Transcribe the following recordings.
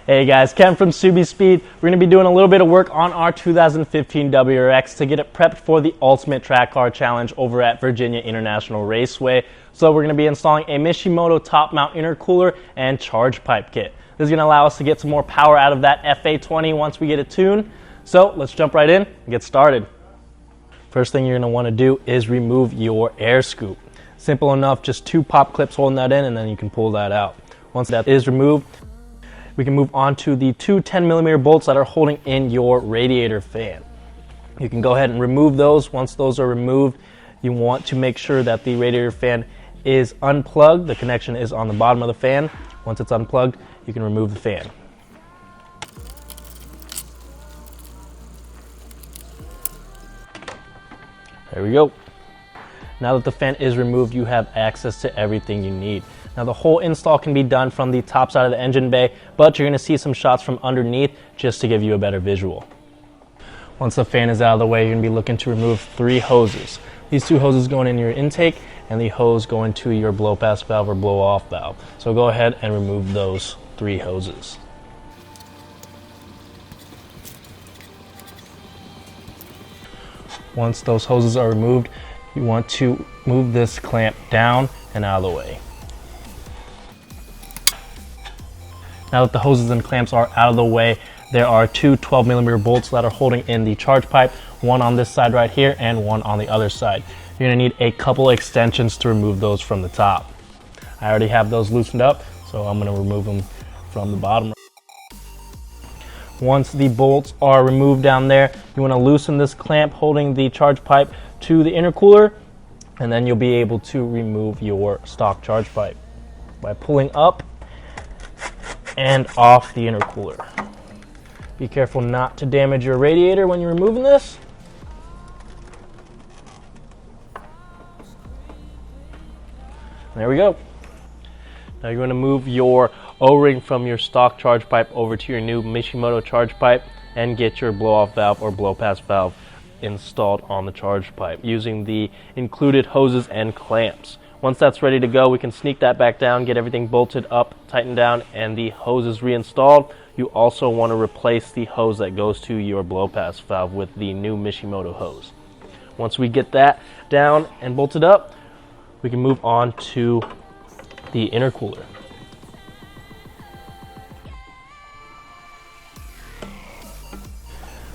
Hey guys, Ken from Subispeed. We're going to be doing a little bit of work on our 2015 WRX to get it prepped for the Ultimate Track Car Challenge over at Virginia International Raceway. So we're going to be installing a Mishimoto top mount intercooler and Chargepipe kit. This is going to allow us to get some more power out of that FA20 once we get it tuned. So let's jump right in and get started. First thing you're going to want to do is remove your air scoop. Simple enough, just 2 pop clips holding that in and then you can pull that out. Once that is removed, we can move on to the 2 10mm bolts that are holding in your radiator fan. You can go ahead and remove those. Once those are removed, you want to make sure that the radiator fan is unplugged. The connection is on the bottom of the fan. Once it's unplugged, you can remove the fan. There we go. Now that the fan is removed, you have access to everything you need. Now the whole install can be done from the top side of the engine bay, but you're going to see some shots from underneath just to give you a better visual. Once the fan is out of the way, you're going to be looking to remove 3 hoses. These 2 hoses going in your intake and the hose going to your blow pass valve or blow off valve. So go ahead and remove those 3 hoses. Once those hoses are removed, you want to move this clamp down and out of the way. Now that the hoses and clamps are out of the way, there are 2 12mm bolts that are holding in the charge pipe, one on this side right here and one on the other side. You're going to need a couple extensions to remove those from the top. I already have those loosened up, so I'm going to remove them from the bottom. Once the bolts are removed down there, you want to loosen this clamp holding the charge pipe to the intercooler, and then you'll be able to remove your stock charge pipe by pulling up and off the intercooler. Be careful not to damage your radiator when you're removing this. There we go. Now you're going to move your O-ring from your stock charge pipe over to your new Mishimoto charge pipe and get your blow-off valve or blow-pass valve installed on the charge pipe using the included hoses and clamps. Once that's ready to go, we can sneak that back down, get everything bolted up, tightened down, and the hoses reinstalled. You also want to replace the hose that goes to your blow pass valve with the new Mishimoto hose. Once we get that down and bolted up, we can move on to the intercooler.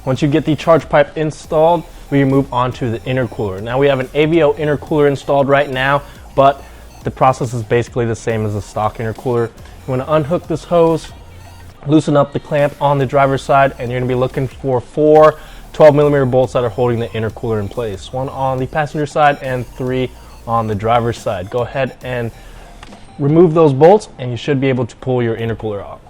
Once you get the charge pipe installed, we move on to the intercooler. Now we have an AVO intercooler installed right now, but the process is basically the same as the stock intercooler. You want to unhook this hose, loosen up the clamp on the driver's side, and you're going to be looking for 4 12mm bolts that are holding the intercooler in place. 1 on the passenger side and 3 on the driver's side. Go ahead and remove those bolts and you should be able to pull your intercooler off.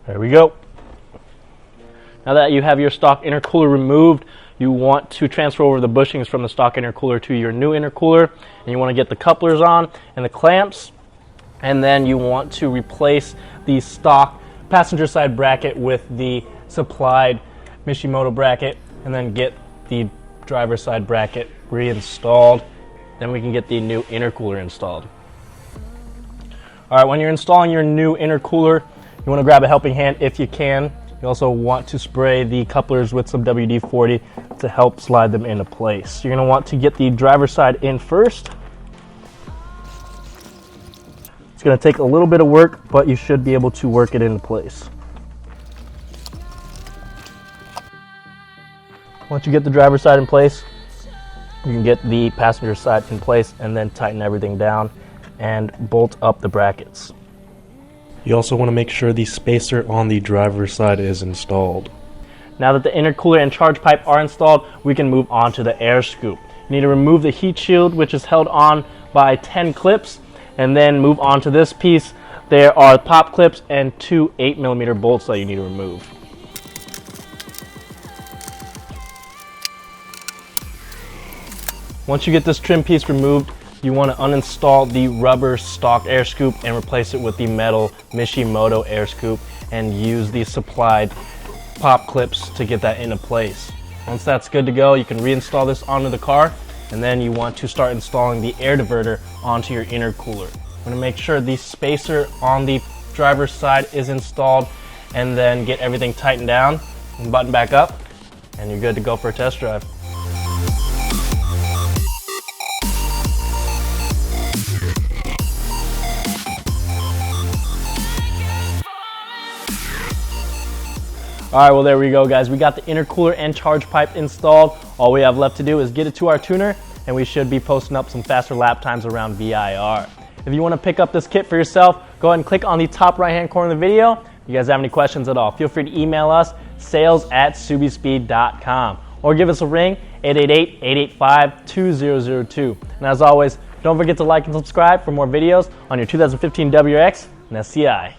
There we go. Now that you have your stock intercooler removed, you want to transfer over the bushings from the stock intercooler to your new intercooler, and you want to get the couplers on and the clamps, and then you want to replace the stock passenger side bracket with the supplied Mishimoto bracket, and then get the driver's side bracket reinstalled. Then we can get the new intercooler installed. Alright, when you're installing your new intercooler, you want to grab a helping hand if you can. You also want to spray the couplers with some WD-40 to help slide them into place. You're going to want to get the driver's side in first. It's going to take a little bit of work, but you should be able to work it into place. Once you get the driver's side in place, you can get the passenger side in place and then tighten everything down and bolt up the brackets. You also want to make sure the spacer on the driver's side is installed. Now that the intercooler and charge pipe are installed, we can move on to the air scoop. You need to remove the heat shield, which is held on by 10 clips, and then move on to this piece. There are pop clips and 2 8mm bolts that you need to remove. Once you get this trim piece removed, you want to uninstall the rubber stock air scoop and replace it with the metal Mishimoto air scoop and use the supplied pop clips to get that into place. Once that's good to go, you can reinstall this onto the car, and then you want to start installing the air diverter onto your intercooler. I'm going to make sure the spacer on the driver's side is installed, and then get everything tightened down and button back up, and you're good to go for a test drive. Alright, well there we go guys. We got the intercooler and charge pipe installed. All we have left to do is get it to our tuner, and we should be posting up some faster lap times around VIR. If you want to pick up this kit for yourself, go ahead and click on the top right hand corner of the video. If you guys have any questions at all, feel free to email us, sales@subispeed.com, or give us a ring, 888-885-2002. And as always, don't forget to like and subscribe for more videos on your 2015 WRX and SCI.